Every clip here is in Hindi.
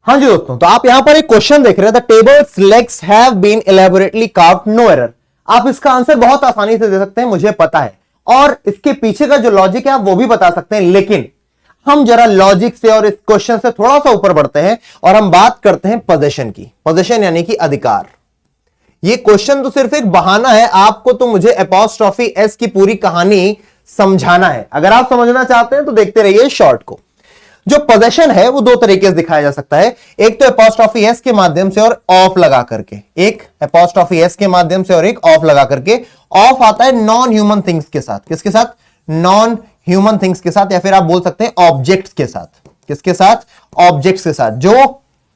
हाँ जी दोस्तों, तो आप यहां पर एक क्वेश्चन देख रहे हैं, the tables legs have been elaborately carved, no error. आप इसका आंसर बहुत आसानी से दे सकते हैं, मुझे पता है, और इसके पीछे का जो लॉजिक है आप वो भी बता सकते हैं। लेकिन हम जरा लॉजिक से और इस क्वेश्चन से थोड़ा सा ऊपर बढ़ते हैं और हम बात करते हैं पोजीशन की। पोजीशन यानी कि अधिकार। ये क्वेश्चन तो सिर्फ एक बहाना है, आपको तो मुझे एपॉस्ट्रोफी एस की पूरी कहानी समझाना है। अगर आप समझना चाहते हैं तो देखते रहिए शॉर्ट को। जो पोजीशन है वो दो तरीके से दिखाया जा सकता है, एक तो एपॉस्ट्रोफी एस के माध्यम से और ऑफ लगा करके, एक एपॉस्ट्रोफी एस के माध्यम से और एक ऑफ लगा करके। ऑफ आता है नॉन ह्यूमन थिंग्स के साथ। किसके साथ? नॉन ह्यूमन थिंग्स के साथ, या फिर आप बोल सकते हैं ऑब्जेक्ट्स के साथ। किसके साथ? ऑब्जेक्ट्स के साथ। जो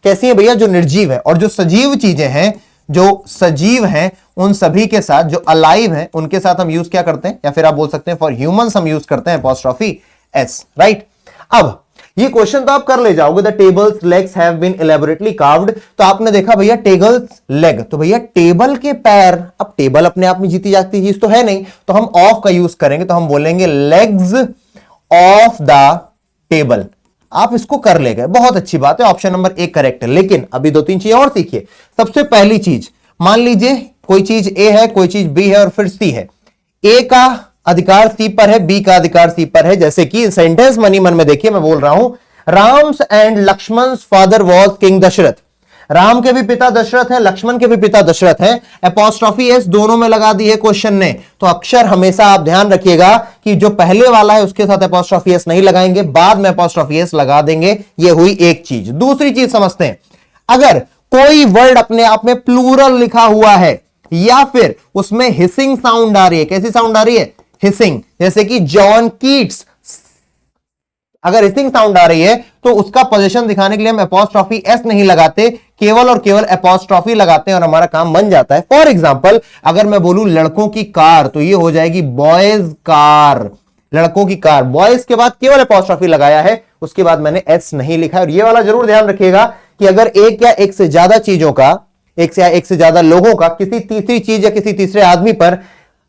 कैसी है भैया? जो निर्जीव है। और जो सजीव चीजें हैं, जो सजीव हैं, उन सभी के साथ, जो अलाइव हैं, उनके साथ हम यूज क्या करते हैं, या फिर आप बोल सकते हैं फॉर ह्यूमंस हम यूज करते हैं एपॉस्ट्रोफी एस, राइट। अब ये क्वेश्चन तो आप कर ले जाओगे, the tables legs have been elaborately carved. तो आपने देखा भैया टेबल्स लेग, तो भैया टेबल के पैर। अब टेबल अपने आप में जीती जाती चीज तो है नहीं, तो हम ऑफ का यूज करेंगे, तो हम बोलेंगे लेग्स ऑफ द टेबल। आप इसको कर ले गए, बहुत अच्छी बात है, ऑप्शन नंबर 1 करेक्ट है। लेकिन अभी 2-3 चीजें और सीखिए। सबसे पहली चीज, मान लीजिए कोई चीज ए है, कोई चीज बी है और फिर सी है। ए का अधिकार सी पर है, बी का अधिकार सी पर है। जैसे कि सेंटेंस मनी मन में देखिए, मैं बोल रहा हूं, Ram's and Lakshman's father was king Dashrath. Ram के भी पिता दशरथ हैं, लक्ष्मण के भी पिता दशरथ हैं। एपॉस्ट्रोफी एस दोनों में लगा दी है क्वेश्चन ने। तो अक्षर हमेशा आप ध्यान रखिएगा कि जो पहले वाला है उसके साथ एपॉस्ट्रोफी एस नहीं लगाएंगे, बाद में एपॉस्ट्रोफी एस लगा देंगे। ये हुई एक चीज। दूसरी चीज समझते हैं, अगर कोई वर्ड अपने आप में प्लूरल लिखा हुआ है या फिर उसमें हिसिंग साउंड आ रही है, कैसी साउंड आ रही है? हिसिंग। जैसे कि जॉन कीट्स, अगर हिसिंग साउंड आ रही है तो उसका पोजीशन दिखाने के लिए हम एपॉस्ट्रोफी एस नहीं लगाते, केवल और केवल एपॉस्ट्रोफी लगाते हैं और हमारा काम बन जाता है। फॉर एग्जांपल, अगर मैं बोलूं लड़कों की कार, तो ये हो जाएगी बॉयज कार। लड़कों की कार, बॉयज के बाद केवल एपॉस्ट्रोफी लगाया है, उसके बाद मैंने एस नहीं लिखा है। और ये वाला जरूर ध्यान रखिएगा कि अगर एक या एक से ज्यादा चीजों का, एक या एक से ज्यादा लोगों का किसी तीसरी चीज या किसी तीसरे आदमी पर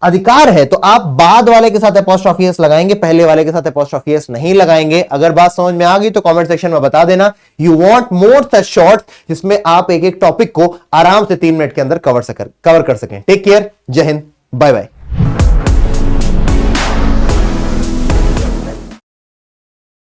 अधिकार है, तो आप बाद वाले के साथ एपॉस्ट्रोफी एस लगाएंगे, पहले वाले के साथ एपॉस्ट्रोफी एस नहीं लगाएंगे। अगर बात समझ में आ गई तो कमेंट सेक्शन में बता देना। You want more such shorts जिसमें आप एक एक टॉपिक को आराम से 3 मिनट के अंदर कवर कर सकें। टेक केयर, जय हिंद, बाय बाय।